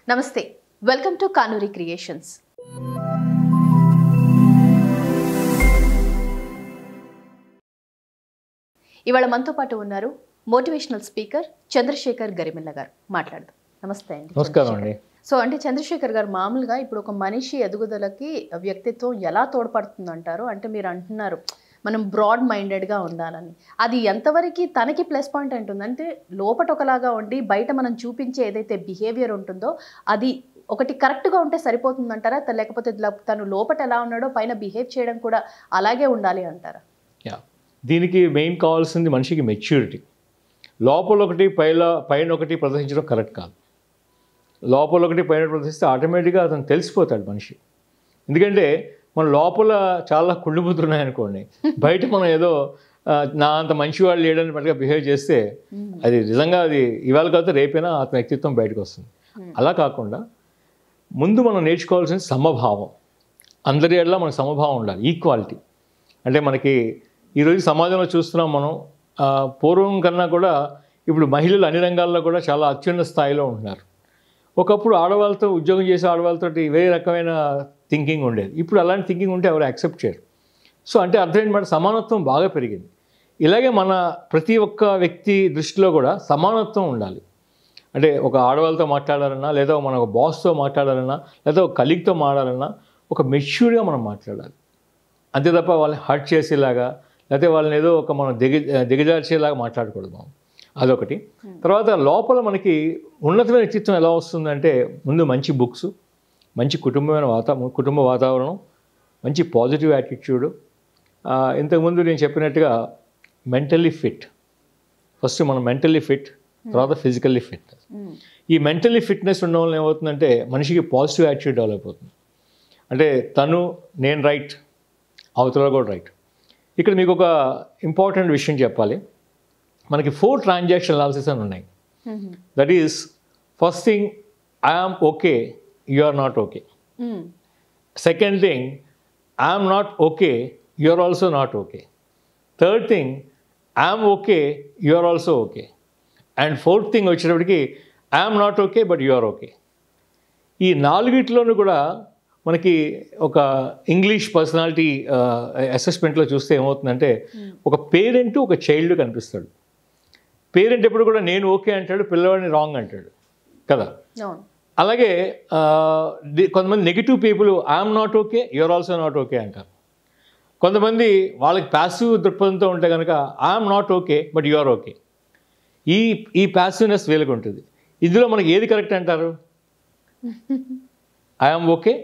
నమస్తే, welcome to Kanuri creations. ఇవాళ మనతో పాటు ఉన్నారు మోటివేషనల్ స్పీకర్ చంద్రశేఖర్ గరిమెల్ల గారు. మాట్లాడదాం. నమస్తే అండి. నమస్కారం అండి. సో అంటే చంద్రశేఖర్ గారు, మామూలుగా ఇప్పుడు ఒక మనిషి ఎదుగుదలకి వ్యక్తిత్వం ఎలా తోడ్పడుతుంది అంటారు? అంటే మీరు అంటున్నారు మనం బ్రాడ్ మైండెడ్గా ఉండాలని. అది ఎంతవరకు తనకి ప్లస్ పాయింట్ అంటుంది? అంటే లోపట ఒకలాగా ఉండి బయట మనం చూపించే ఏదైతే బిహేవియర్ ఉంటుందో అది ఒకటి కరెక్ట్గా ఉంటే సరిపోతుందంటారా? లేకపోతే తను లోపట ఎలా ఉన్నాడో పైన బిహేవ్ చేయడం కూడా అలాగే ఉండాలి అంటారా? దీనికి మెయిన్ కావాల్సింది మనిషికి మెచ్యూరిటీ. లోపల ఒకటి పైన ఒకటి ప్రదర్శించడం కరెక్ట్ కాదు. లోపల ఒకటి పైన ప్రదర్శిస్తే ఆటోమేటిక్గా అతను తెలిసిపోతాడు మనిషి. ఎందుకంటే మన లోపల చాలా కుళ్ళుబుద్ధులు ఉన్నాయనుకోండి, బయట మనం ఏదో నా అంత మంచివాళ్ళు లేడని పట్టుగా బిహేవ్ చేస్తే అది నిజంగా అది ఇవాళ కాకపోతే రేపైనా అతని వ్యక్తిత్వం బయటకు వస్తుంది. అలా కాకుండా ముందు మనం నేర్చుకోవాల్సిన సమభావం. అందరి ఎడల మనకు సమభావం ఉండాలి, ఈక్వాలిటీ. అంటే మనకి ఈరోజు సమాజంలో చూస్తున్నాం మనం, పూర్వం కన్నా కూడా ఇప్పుడు మహిళలు అన్ని రంగాల్లో కూడా చాలా అత్యున్నత స్థాయిలో ఉంటున్నారు. ఒకప్పుడు ఆడవాళ్ళతో ఉద్యోగం చేసే ఆడవాళ్ళతో వేరే రకమైన థింకింగ్ ఉండేది. ఇప్పుడు అలాంటి థింకింగ్ ఉంటే ఎవరు యాక్సెప్ట్ చేయరు. సో అంటే అర్థం ఏంటంటే సమానత్వం బాగా పెరిగింది. ఇలాగే మన ప్రతి ఒక్క వ్యక్తి దృష్టిలో కూడా సమానత్వం ఉండాలి. అంటే ఒక ఆడవాళ్ళతో మాట్లాడాలన్నా, లేదా మన ఒక బాస్తో మాట్లాడాలన్నా, లేదా ఒక కలీగ్తో మాట్లాడాలన్నా ఒక మెచ్యూర్డ్గా మనం మాట్లాడాలి. అంతే తప్ప వాళ్ళని హర్ట్ చేసేలాగా, లేకపోతే వాళ్ళని ఏదో ఒక మనం దిగజార్చేలాగా మాట్లాడకూడదు మనం. అదొకటి. తర్వాత లోపల మనకి ఉన్నతమైన వ్యక్తిత్వం ఎలా వస్తుందంటే ముందు మంచి బుక్స్, మంచి కుటుంబ వాతావరణం, మంచి పాజిటివ్ యాటిట్యూడ్. ఇంతకుముందు నేను చెప్పినట్టుగా మెంటల్లీ ఫిట్. ఫస్ట్ మనం మెంటల్లీ ఫిట్, తర్వాత ఫిజికల్లీ ఫిట్నెస్. ఈ మెంటల్లీ ఫిట్నెస్ ఉండడం వల్ల ఏమవుతుందంటే మనిషికి పాజిటివ్ యాటిట్యూడ్ డెవలప్ అవుతుంది. అంటే నేను రైట్, అవతల కూడా రైట్. ఇక్కడ మీకు ఒక ఇంపార్టెంట్ విషయం చెప్పాలి. మనకి 4 ట్రాన్సాక్షన్ అనాలిసిస్ అని ఉన్నాయి. That is first thing, I am okay, you are not okay. Second thing, I am not okay, you are also not okay. Third thing, I am okay, you are also okay. And fourth thing వచ్చేటప్పటికి, I am not okay but you are okay. ఈ 4 కూడా మనకి ఒక English personality అసెస్మెంట్లో చూస్తే ఏమవుతుందంటే ఒక parent ఒక child కనిపిస్తాడు. పేరెంట్ ఎప్పుడు కూడా నేను ఓకే అంటాడు, పిల్లవాడిని రాంగ్ అంటాడు కదా. అలాగే కొంతమంది negative people I'm not okay, you're also not okay అంటారు. కొంతమంది వాళ్ళకి ప్యాసివ్ దృక్పథంతో ఉంటే కనుక I'm not okay but you're okay. ఈ ప్యాసివ్నెస్ వీళ్ళకి ఉంటుంది. ఇందులో మనకి ఏది కరెక్ట్ అంటారు? I'm okay,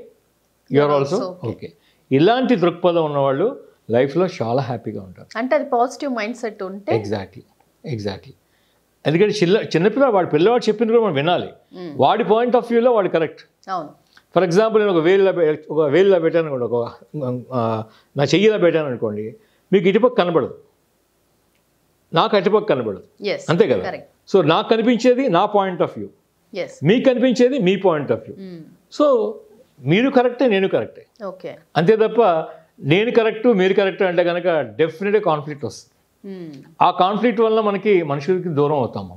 you're also okay. ఇలాంటి దృక్పథం ఉన్నవాళ్ళు లైఫ్లో చాలా హ్యాపీగా ఉంటారు. అంటే అది పాజిటివ్ మైండ్ సెట్ ఉంటే. ఎగ్జాక్ట్లీ. ఎందుకంటే చిన్నపిల్లవాడు పిల్లవాడు చెప్పింది కూడా మనం వినాలి. వాడి పాయింట్ ఆఫ్ వ్యూలో వాడు కరెక్ట్. ఫర్ ఎగ్జాంపుల్ నేను ఒక వేలులా పెట్టాను అనుకోండి, నా చెయ్యిలా పెట్టాను అనుకోండి, మీకు ఇటుపక్క కనబడదు, నాకు అటుపక్క కనబడదు, అంతే కదా. సో నాకు కనిపించేది నా పాయింట్ ఆఫ్ వ్యూ, మీకు కనిపించేది మీ పాయింట్ ఆఫ్ వ్యూ. సో మీరు కరెక్టే, నేను కరెక్టే, అంతే తప్ప నేను కరెక్టు మీరు కరెక్ట్ అంటే కనుక డెఫినెట్గా కాన్ఫ్లిక్ట్ వస్తుంది. ఆ కాన్ఫ్లిక్ట్ వల్ల మనుషులకి దూరం అవుతాము.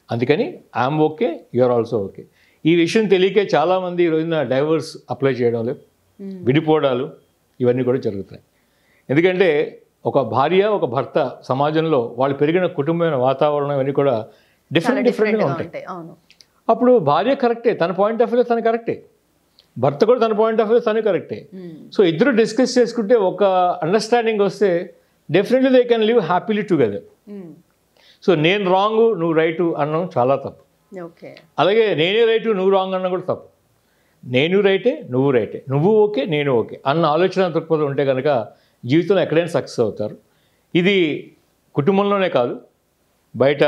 అందుకని I'm okay, you're also okay. ఈ విషయం తెలియకే చాలామంది ఈ రోజున డైవర్స్ అప్లై చేయడం లేదు, విడిపోవడాలు ఇవన్నీ కూడా జరుగుతాయి. ఎందుకంటే ఒక భార్య ఒక భర్త సమాజంలో వాళ్ళు పెరిగిన కుటుంబమైన వాతావరణం ఇవన్నీ కూడా డిఫరెంట్గా ఉంటాయి. అప్పుడు భార్య కరెక్టే, తన పాయింట్ ఆఫ్ వ్యూలో తను కరెక్టే, భర్త కూడా తన పాయింట్ ఆఫ్ వ్యూ తను కరెక్టే. సో ఇద్దరు డిస్కస్ చేసుకుంటే ఒక అండర్స్టాండింగ్ వస్తే definitely they can live happily together. So నేను రాంగ్ నువ్వు రైటు అనడం చాలా తప్పు. అలాగే నేనే రైటు నువ్వు రాంగ్ అన్న కూడా తప్పు. నేను రైటే, నువ్వు రైటే, నువ్వు ఓకే నేను ఓకే అన్న ఆలోచన దృక్పథం ఉంటే కనుక జీవితంలో ఎక్కడైనా సక్సెస్ అవుతారు. ఇది కుటుంబంలోనే కాదు, బయట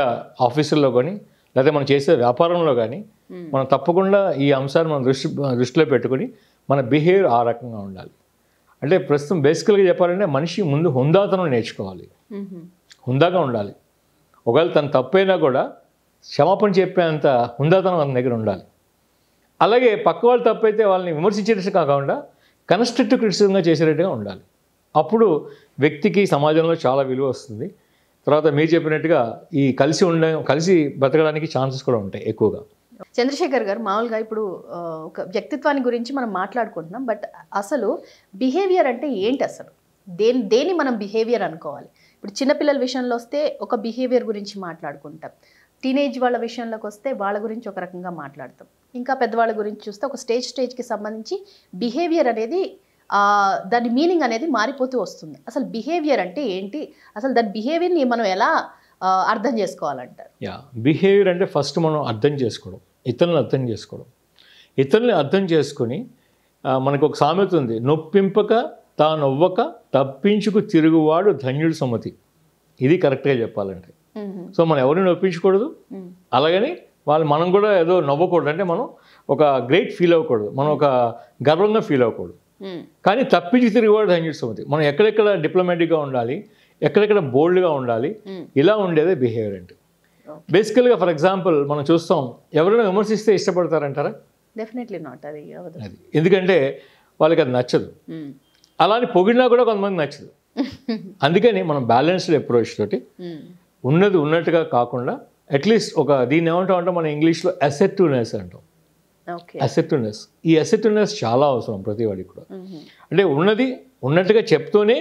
ఆఫీసుల్లో కానీ లేకపోతే మనం చేసే వ్యాపారంలో కానీ మనం తప్పకుండా ఈ అంశాన్ని మనం దృష్టిలో పెట్టుకుని మన బిహేవియర్ ఆ రకంగా ఉండాలి. అంటే ప్రస్తుతం బేసికల్గా చెప్పాలంటే మనిషి ముందు హుందాతనం నేర్చుకోవాలి, హుందాగా ఉండాలి. ఒకవేళ తను తప్పైనా కూడా క్షమాపణ చెప్పేంత హుందాతనం మన దగ్గర ఉండాలి. అలాగే పక్క వాళ్ళు తప్పైతే వాళ్ళని విమర్శించేటట్టు కాకుండా కన్స్ట్రక్టివ్ క్రిటిసిజంగా చేసేటట్టుగా ఉండాలి. అప్పుడు వ్యక్తికి సమాజంలో చాలా విలువ వస్తుంది. తర్వాత మీరు చెప్పినట్టుగా ఈ కలిసి బతకడానికి ఛాన్సెస్ కూడా ఉంటాయి ఎక్కువగా. చంద్రశేఖర్ గారు, మామూలుగా ఇప్పుడు ఒక వ్యక్తిత్వాన్ని గురించి మనం మాట్లాడుకుంటున్నాం, బట్ అసలు బిహేవియర్ అంటే ఏంటి? అసలు దేన్ని మనం బిహేవియర్ అనుకోవాలి? ఇప్పుడు చిన్నపిల్లల విషయంలో వస్తే ఒక బిహేవియర్ గురించి మాట్లాడుకుంటాం, టీనేజ్ వాళ్ళ విషయంలోకి వస్తే వాళ్ళ గురించి ఒక రకంగా మాట్లాడతాం, ఇంకా పెద్దవాళ్ళ గురించి చూస్తే ఒక స్టేజ్కి సంబంధించి బిహేవియర్ అనేది దాని మీనింగ్ అనేది మారిపోతూ వస్తుంది. అసలు బిహేవియర్ అంటే ఏంటి? అసలు దాని బిహేవియర్ని మనం ఎలా అర్థం చేసుకోవాలంటారు? బిహేవియర్ అంటే ఫస్ట్ మనం అర్థం చేసుకోవడం, ఇతరులను అర్థం చేసుకోవడం. ఇతరుల్ని అర్థం చేసుకొని మనకు ఒక సామెత ఉంది, నొప్పింపక తానొవ్వక తప్పించుకు తిరుగువాడు ధన్యుడు సుమతి. ఇది కరెక్ట్గా చెప్పాలంటే. సో మనం ఎవరిని నొప్పించకూడదు, అలాగని మనం కూడా ఏదో నవ్వకూడదు, అంటే మనం ఒక గ్రేట్ ఫీల్ అవ్వకూడదు, మనం ఒక గర్వంగా ఫీల్ అవ్వకూడదు. కానీ తప్పించి తిరిగివాడు ధన్యుడు సుమతి. మనం ఎక్కడెక్కడ డిప్లొమాటిక్గా ఉండాలి, ఎక్కడెక్కడ బోల్డ్గా ఉండాలి, ఇలా ఉండేదే బిహేవియర్ అంటే. బేసికల్గా ఫర్ ఎగ్జాంపుల్ మనం చూస్తాం, ఎవరైనా విమర్శిస్తే ఇష్టపడతారంటారా? Definitely not. అది ఎందుకంటే వాళ్ళకి అది నచ్చదు. అలానే పొగిడినా కూడా కొంతమంది నచ్చదు. అందుకని మనం బ్యాలెన్స్డ్ అప్రోచ్ తోటి ఉన్నది ఉన్నట్టుగా కాకుండా అట్లీస్ట్ ఒక దీన్ని ఏమంటామంటే మన ఇంగ్లీష్లో అసెర్టివ్నెస్ అంటాం. అసెర్టివ్నెస్, ఈ అసెర్టివ్నెస్ చాలా అవసరం ప్రతి వాడికి కూడా. అంటే ఉన్నది ఉన్నట్టుగా చెప్తూనే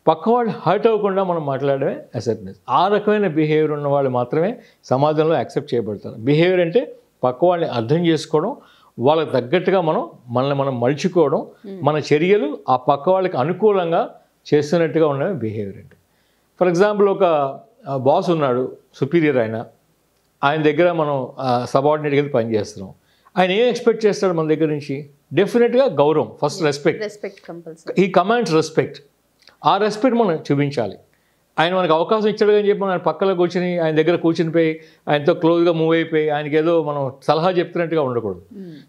పక్క వాళ్ళు హర్ట్ అవ్వకుండా మనం మాట్లాడమే అసెర్టివ్నెస్. ఆ రకమైన బిహేవియర్ ఉన్న వాళ్ళు మాత్రమే సమాజంలో యాక్సెప్ట్ చేయబడతారు. బిహేవియర్ అంటే పక్క వాళ్ళని అర్థం చేసుకోవడం, వాళ్ళకి తగ్గట్టుగా మనం మలుచుకోవడం, మన చర్యలు ఆ పక్క వాళ్ళకి అనుకూలంగా చేస్తున్నట్టుగా ఉండడమే బిహేవియర్ అంటే. ఫర్ ఎగ్జాంపుల్ ఒక బాస్ ఉన్నాడు, సుపీరియర్ ఆయన దగ్గర మనం సబార్డినేట్గా పనిచేస్తున్నాం. ఆయన ఏం ఎక్స్పెక్ట్ చేస్తాడు మన దగ్గర నుంచి? డెఫినెట్గా గౌరవం, ఫస్ట్ రెస్పెక్ట్. ఈ కమాండ్స్ రెస్పెక్ట్. ఆ రెస్పెక్ట్ మనం చూపించాలి. ఆయన మనకు అవకాశం ఇచ్చాడు అని చెప్పి మనం పక్కలో కూర్చొని ఆయన దగ్గర కూర్చునిపోయి ఆయనతో క్లోజ్గా మూవ్ అయిపోయి ఆయనకి ఏదో మనం సలహా చెప్తున్నట్టుగా ఉండకూడదు.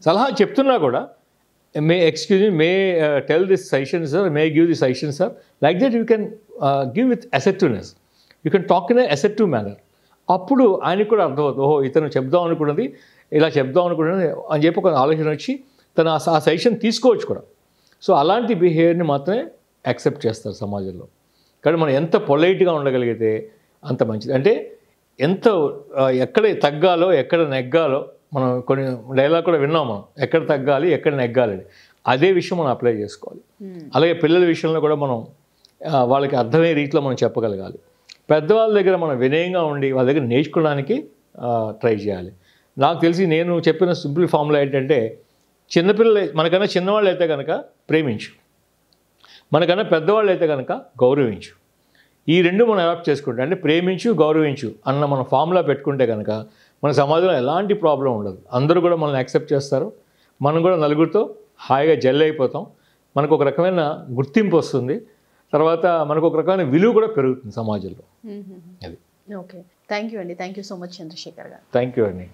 సలహా చెప్తున్నా కూడా excuse me, may tell this suggestion sir, may give this suggestion sir, like that you can give with assertiveness, you can talk in an assertive manner. అప్పుడు ఆయనకు కూడా అర్థమవుతుంది, ఓహో ఇతను చెప్దాం అనుకున్నది ఇలా చెప్దాం అనుకున్నది అని చెప్పి ఒక ఆలోచన వచ్చి తను ఆ సజెషన్ తీసుకోవచ్చు కూడా. సో అలాంటి బిహేవియర్ని మాత్రమే యాక్సెప్ట్ చేస్తారు సమాజంలో. కానీ మనం ఎంత పొలైట్గా ఉండగలిగితే అంత మంచిది. అంటే ఎంత ఎక్కడ తగ్గాలో ఎక్కడ నెగ్గాలో, మనం కొన్ని డైలాగ్ కూడా విన్నాం, మనం ఎక్కడ తగ్గాలి ఎక్కడ నెగ్గాలి, అదే విషయం మనం అప్లై చేసుకోవాలి. అలాగే పిల్లల విషయంలో కూడా మనం వాళ్ళకి అర్థమయ్యే రీతిలో మనం చెప్పగలగాలి. పెద్దవాళ్ళ దగ్గర మనం వినయంగా ఉండి వాళ్ళ దగ్గర నేర్చుకోవడానికి ట్రై చేయాలి. నాకు తెలిసి నేను చెప్పిన సింపుల్ ఫార్ములా ఏంటంటే, చిన్నపిల్లలు మనకన్నా చిన్నవాళ్ళు అయితే కనుక ప్రేమించు, మనకన్నా పెద్దవాళ్ళు అయితే కనుక గౌరవించు. ఈ రెండు మనం అడాప్ట్ చేసుకుంటే, అంటే ప్రేమించు గౌరవించు అన్న మన ఫార్ములా పెట్టుకుంటే కనుక మన సమాజంలో ఎలాంటి ప్రాబ్లం ఉండదు. అందరూ కూడా మనల్ని యాక్సెప్ట్ చేస్తారు, మనం కూడా నలుగురితో హాయిగా జెల్ అయిపోతాం, మనకు ఒక రకమైన గుర్తింపు వస్తుంది, తర్వాత మనకు ఒక రకమైన విలువ కూడా పెరుగుతుంది సమాజంలో. అది. ఓకే, థ్యాంక్ యూ అండి. Thank you so much Chandrashekar గారు. థ్యాంక్ యూ అండి.